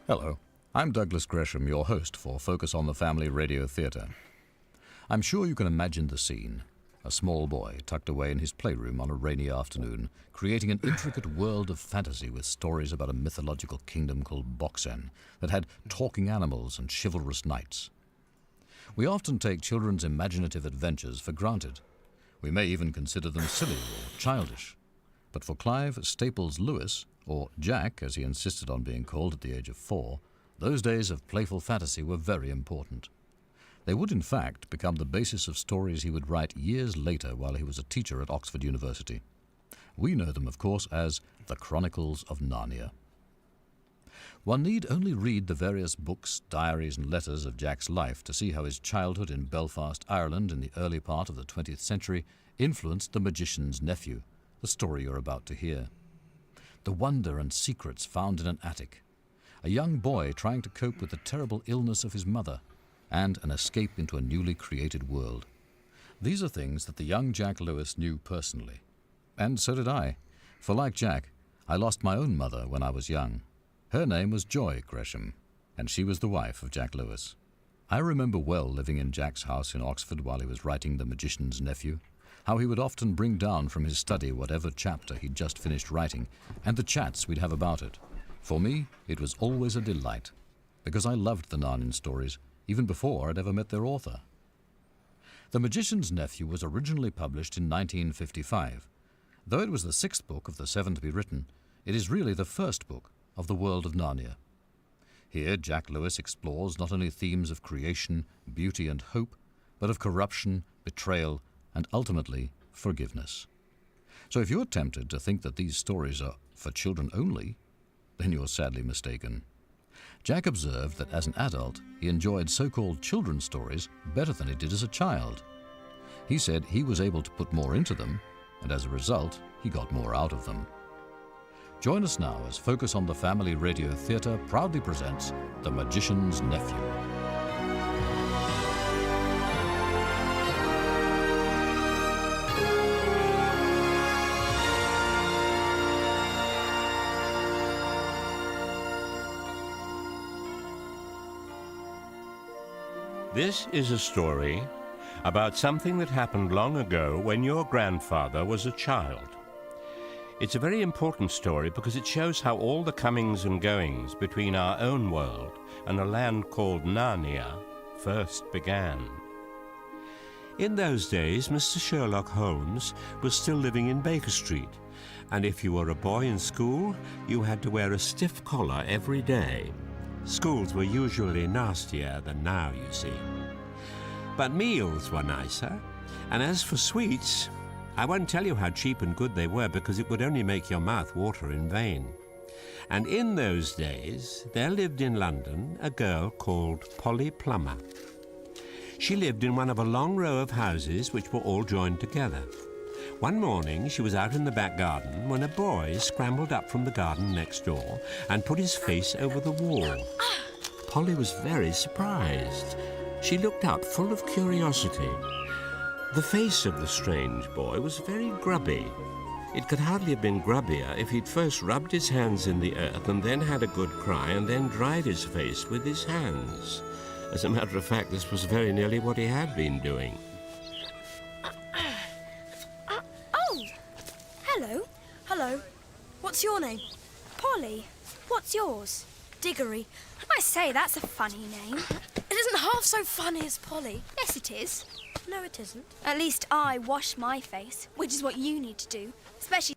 Hello, I'm Douglas Gresham, your host for Focus on the Family Radio Theatre. I'm sure you can imagine the scene. A small boy tucked away in his playroom on a rainy afternoon, creating an intricate world of fantasy with stories about a mythological kingdom called Boxen that had talking animals and chivalrous knights. We often take children's imaginative adventures for granted. We may even consider them silly or childish. But for Clive Staples Lewis, or Jack, as he insisted on being called at the age of 4, those days of playful fantasy were very important. They would, in fact, become the basis of stories he would write years later while he was a teacher at Oxford University. We know them, of course, as the Chronicles of Narnia. One need only read the various books, diaries and letters of Jack's life to see how his childhood in Belfast, Ireland in the early part of the 20th century influenced The Magician's Nephew, the story you're about to hear. The wonder and secrets found in an attic, a young boy trying to cope with the terrible illness of his mother, and an escape into a newly created world. These are things that the young Jack Lewis knew personally. And so did I, for like Jack, I lost my own mother when I was young. Her name was Joy Gresham, and she was the wife of Jack Lewis. I remember well living in Jack's house in Oxford while he was writing The Magician's Nephew, how he would often bring down from his study whatever chapter he'd just finished writing, and the chats we'd have about it. For me, it was always a delight, because I loved the Narnian stories, even before I'd ever met their author. The Magician's Nephew was originally published in 1955. Though it was the 6th book of the 7 to be written, it is really the first book of the world of Narnia. Here, Jack Lewis explores not only themes of creation, beauty and hope, but of corruption, betrayal, and ultimately, forgiveness. So if you're tempted to think that these stories are for children only, then you're sadly mistaken. Jack observed that as an adult, he enjoyed so-called children's stories better than he did as a child. He said he was able to put more into them, and as a result, he got more out of them. Join us now as Focus on the Family Radio Theatre proudly presents The Magician's Nephew. This is a story about something that happened long ago when your grandfather was a child. It's a very important story because it shows how all the comings and goings between our own world and a land called Narnia first began. In those days, Mr. Sherlock Holmes was still living in Baker Street, and if you were a boy in school, you had to wear a stiff collar every day. Schools were usually nastier than now, you see. But meals were nicer, and as for sweets, I won't tell you how cheap and good they were because it would only make your mouth water in vain. And in those days, there lived in London a girl called Polly Plummer. She lived in one of a long row of houses which were all joined together. One morning, she was out in the back garden when a boy scrambled up from the garden next door and put his face over the wall. Polly was very surprised. She looked up full of curiosity. The face of the strange boy was very grubby. It could hardly have been grubbier if he'd first rubbed his hands in the earth and then had a good cry and then dried his face with his hands. As a matter of fact, this was very nearly what he had been doing. Hello. What's your name? Polly. What's yours? Diggory. I say, that's a funny name. It isn't half so funny as Polly. Yes, it is. No, it isn't. At least I wash my face, which is what you need to do, especially...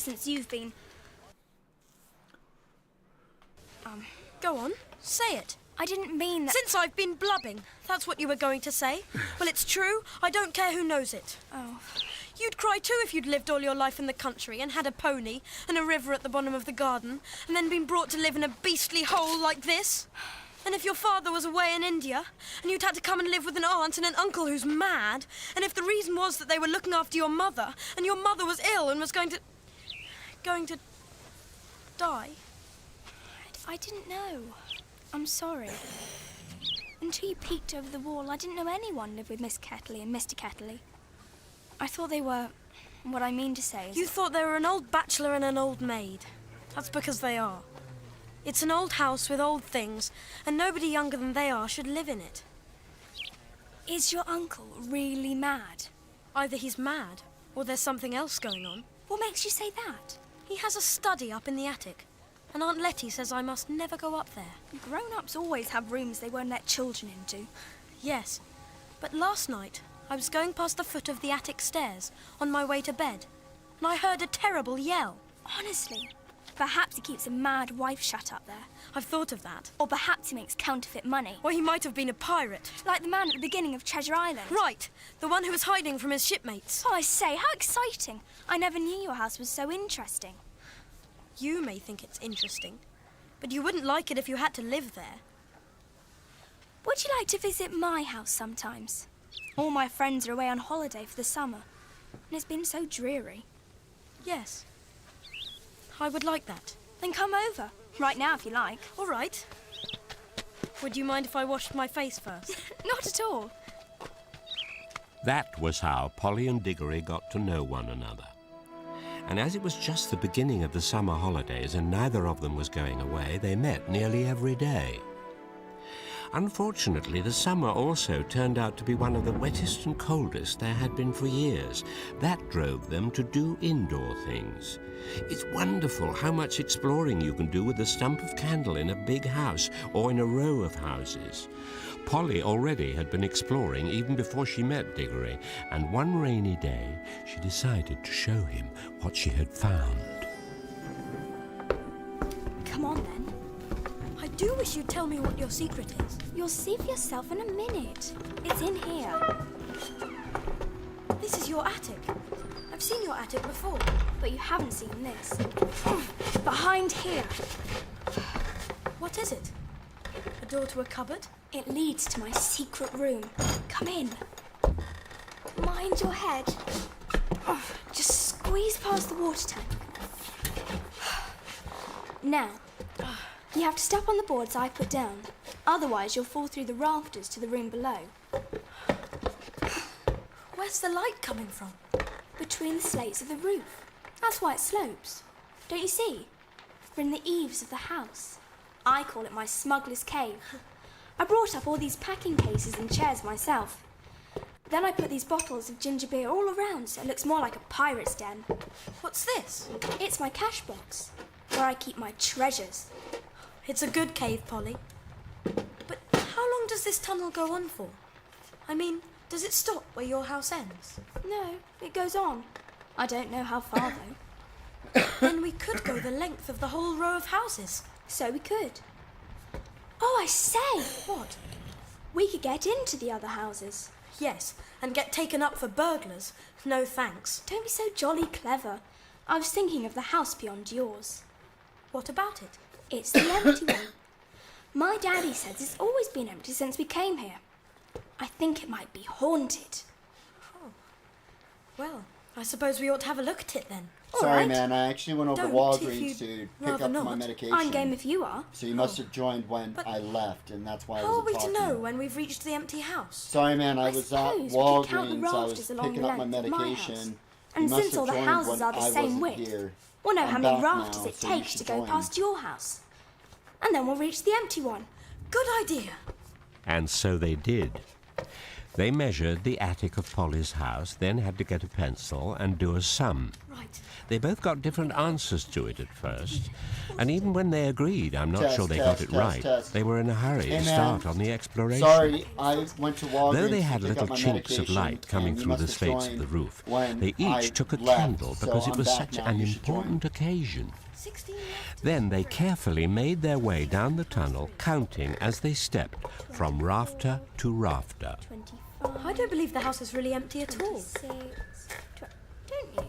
since you've been... Go on, say it. I didn't mean that... Since I've been blubbing, that's what you were going to say. Well, it's true. I don't care who knows it. Oh. You'd cry too if you'd lived all your life in the country and had a pony and a river at the bottom of the garden and then been brought to live in a beastly hole like this. And if your father was away in India and you'd had to come and live with an aunt and an uncle who's mad, and if the reason was that they were looking after your mother and your mother was ill and was going to die. I didn't know. I'm sorry. Until you peeked over the wall, I didn't know anyone lived with Miss Kettley and Mr. Kettley. I thought they were... What I mean to say is... You thought they were an old bachelor and an old maid. That's because they are. It's an old house with old things, and nobody younger than they are should live in it. Is your uncle really mad? Either he's mad, or there's something else going on. What makes you say that? He has a study up in the attic, and Aunt Letty says I must never go up there. Grown-ups always have rooms they won't let children into. Yes, but last night I was going past the foot of the attic stairs on my way to bed, and I heard a terrible yell. Honestly, perhaps he keeps a mad wife shut up there. I've thought of that. Or perhaps he makes counterfeit money. Or he might have been a pirate. Like the man at the beginning of Treasure Island. Right, the one who was hiding from his shipmates. Oh, I say, how exciting. I never knew your house was so interesting. You may think it's interesting, but you wouldn't like it if you had to live there. Would you like to visit my house sometimes? All my friends are away on holiday for the summer, and it's been so dreary. Yes, I would like that. Then come over, right now if you like. All right. Would you mind if I washed my face first? Not at all. That was how Polly and Diggory got to know one another. And as it was just the beginning of the summer holidays and neither of them was going away, they met nearly every day. Unfortunately, the summer also turned out to be one of the wettest and coldest there had been for years. That drove them to do indoor things. It's wonderful how much exploring you can do with a stump of candle in a big house or in a row of houses. Polly already had been exploring even before she met Diggory, and one rainy day she decided to show him what she had found. Come on then. I do wish you'd tell me what your secret is. You'll see for yourself in a minute. It's in here. This is your attic. I've seen your attic before. But you haven't seen this. Behind here. What is it? A door to a cupboard? It leads to my secret room. Come in. Mind your head. Just squeeze past the water tank. Now, you have to step on the boards I put down. Otherwise, you'll fall through the rafters to the room below. Where's the light coming from? Between the slates of the roof. That's why it slopes. Don't you see? We're in the eaves of the house. I call it my smuggler's cave. I brought up all these packing cases and chairs myself. Then I put these bottles of ginger beer all around so it looks more like a pirate's den. What's this? It's my cash box, where I keep my treasures. It's a good cave, Polly. But how long does this tunnel go on for? I mean, does it stop where your house ends? No, it goes on. I don't know how far, though. Then we could go the length of the whole row of houses. So we could. Oh, I say! What? We could get into the other houses. Yes, and get taken up for burglars. No thanks. Don't be so jolly clever. I was thinking of the house beyond yours. What about it? It's the empty one. My daddy says it's always been empty since we came here. I think it might be haunted. Oh. Well, I suppose we ought to have a look at it then. Sorry, right. man, I actually went over to Don't, if Walgreens you'd to pick rather up my not. medication. I'm game if you are. So you must have joined when But I left, and that's why I How are wasn't we to talking. know when we've reached the empty house? Sorry, man, I I was at suppose we could count the Walgreens. I was rafters along picking the up my length of my medication. house. You And must since have all the joined houses when are the I same wasn't width, here. we'll know I'm how many back now, rafters it so you takes should to go join. past your house. And then we'll reach the empty one. Good idea. And so they did. They measured the attic of Polly's house, then had to get a pencil and do a sum. Right. They both got different answers to it at first, and even when they agreed, I'm not Test, sure they test, got it test, right, test. they were in a hurry Hey, to man. start on the exploration. Sorry, I went to Walgreens Though they had to pick little up my chinks of medication, light coming and you through must the have slates of joined the roof, when they I each took a left, candle so because it I'm was back such now. an You should join. important occasion. 16 left. Then they carefully made their way down the tunnel, counting as they stepped from rafter to rafter. 25. I don't believe the house is really empty at all. 26. Don't you?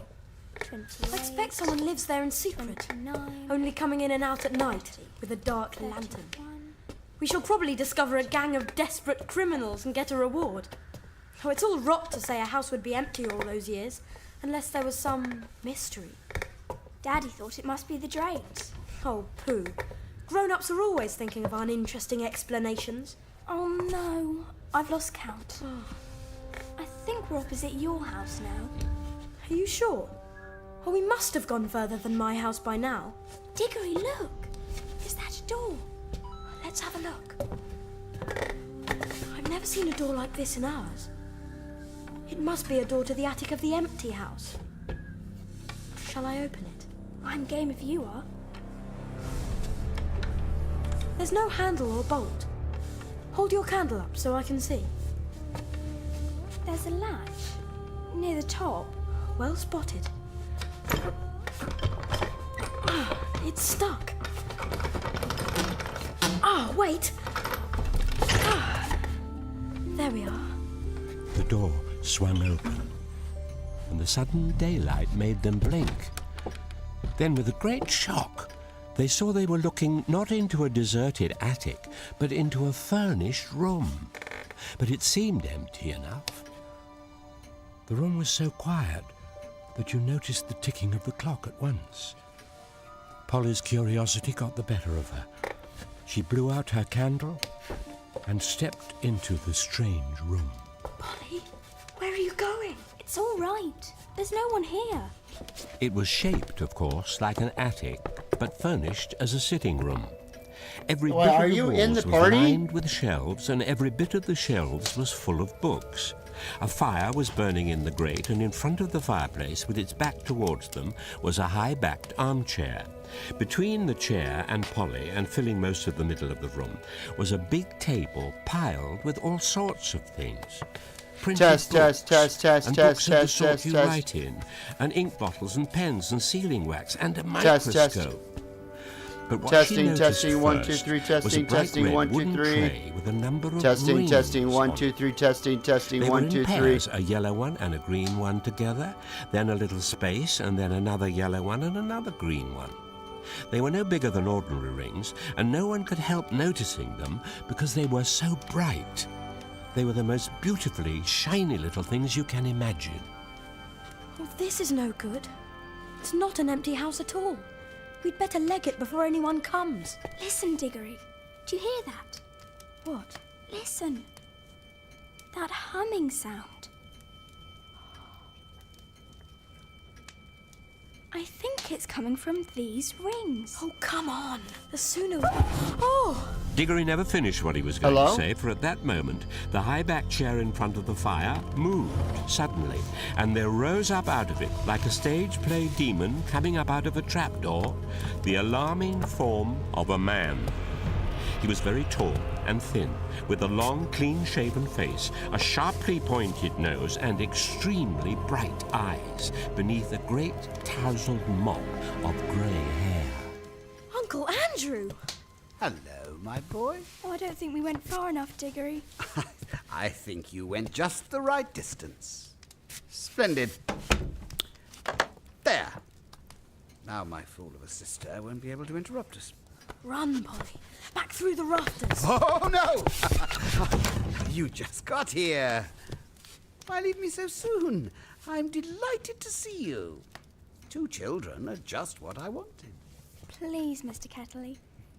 28. I expect someone lives there in secret, 29. only coming in and out at night with a dark lantern. 31. We shall probably discover a gang of desperate criminals and get a reward. Oh, it's all rot to say a house would be empty all those years, unless there was some mystery. Daddy thought it must be the drains. Oh, pooh. Grown-ups are always thinking of uninteresting explanations. Oh no, I've lost count. I think we're opposite your house now. Are you sure? Oh, we must have gone further than my house by now. Diggory, look! Is that a door? Let's have a look. I've never seen a door like this in ours. It must be a door to the attic of the empty house. Shall I open it? I'm game if you are. There's no handle or bolt. Hold your candle up so I can see. There's a latch near the top. Well spotted. It's stuck. Wait. There we are. The door swung open, and the sudden daylight made them blink. Then, with a great shock, they saw they were looking not into a deserted attic, but into a furnished room. But it seemed empty enough. The room was so quiet that you noticed the ticking of the clock at once. Polly's curiosity got the better of her. She blew out her candle and stepped into the strange room. Polly, where are you going? It's all right. There's no one here. It was shaped, of course, like an attic, but furnished as a sitting room. Every Well, bit are of the you walls in the was party? lined with shelves, and every bit of the shelves was full of books. A fire was burning in the grate, and in front of the fireplace, with its back towards them, was a high-backed armchair. Between the chair and Polly, and filling most of the middle of the room, was a big table piled with all sorts of things. Printed Test, books, test, test, and test, books of the test, sort test, you test. write in, and ink bottles and pens and sealing wax and a Test, test. microscope. But what Testing, she noticed testing, 1, 2, first 3, was a testing, bright testing, red 1, 2, wooden 3. tray with a number of Testing, rings testing, 1, on 2, it. 3, testing, testing, They 1, were 2, in 3. pairs, a yellow one and a green one together, then a little space, and then another yellow one and another green one. They were no bigger than ordinary rings, and no one could help noticing them because they were so bright. They were the most beautifully shiny little things you can imagine. Oh, this is no good. It's not an empty house at all. We'd better leg it before anyone comes. Listen, Diggory. Do you hear that? What? Listen. That humming sound. I think it's coming from these rings. Oh, come on. The sooner... Oh! Diggory never finished what he was going Hello? to say, for at that moment, the high-backed chair in front of the fire moved suddenly, and there rose up out of it, like a stage play demon coming up out of a trapdoor, the alarming form of a man. He was very tall and thin, with a long, clean-shaven face, a sharply pointed nose, and extremely bright eyes beneath a great tousled mop of grey hair. Uncle Andrew! Hello, my boy. Oh, I don't think we went far enough, Diggory. I think you went just the right distance. Splendid. There. Now my fool of a sister won't be able to interrupt us. Run, Polly. Back through the rafters. Oh, no! You just got here. Why leave me so soon? I'm delighted to see you. 2 children are just what I wanted. Please, Mr. Kettley.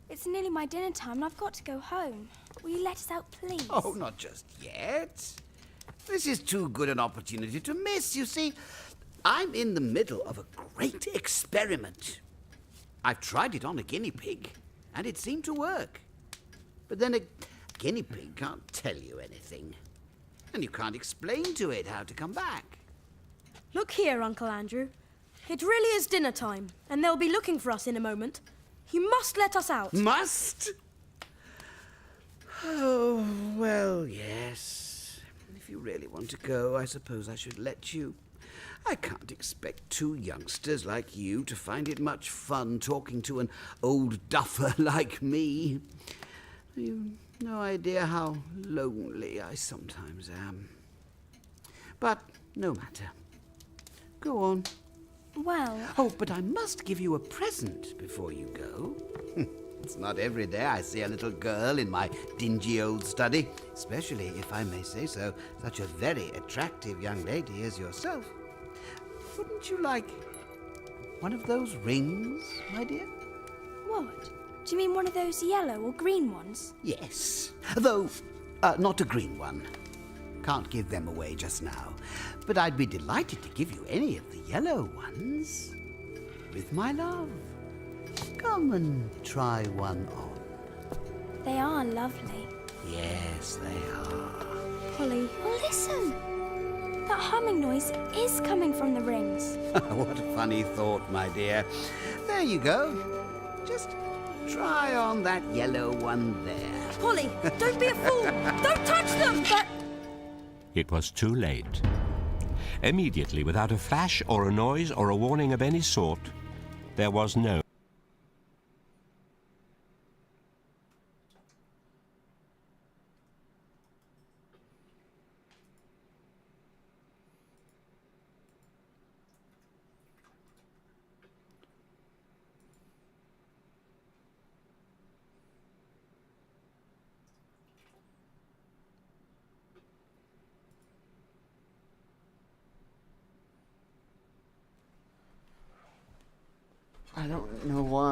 It's nearly my dinner time and I've got to go home. Will you let us out, please? Oh, not just yet. This is too good an opportunity to miss. You see, I'm in the middle of a great experiment. I've tried it on a guinea pig, and it seemed to work. But then a guinea pig can't tell you anything, and you can't explain to it how to come back. Look here, Uncle Andrew. It really is dinner time, and they'll be looking for us in a moment. You must let us out. Must? Oh, well, yes. If you really want to go, I suppose I should let you. I can't expect two youngsters like you to find it much fun talking to an old duffer like me. You've no idea how lonely I sometimes am. But no matter. Go on. Well... Oh, but I must give you a present before you go. It's not every day I see a little girl in my dingy old study, especially, if I may say so, such a very attractive young lady as yourself. Wouldn't you like one of those rings, my dear? What? Do you mean one of those yellow or green ones? Yes, though not a green one. Can't give them away just now, but I'd be delighted to give you any of the yellow ones. With my love. Come and try one on. They are lovely. Yes, they are. Polly, listen! That humming noise is coming from the rings. What a funny thought, my dear. There you go. Just try on that yellow one there. Polly, don't be a fool! Don't touch them! But It was too late. Immediately, without a flash or a noise or a warning of any sort, there was no... I don't know why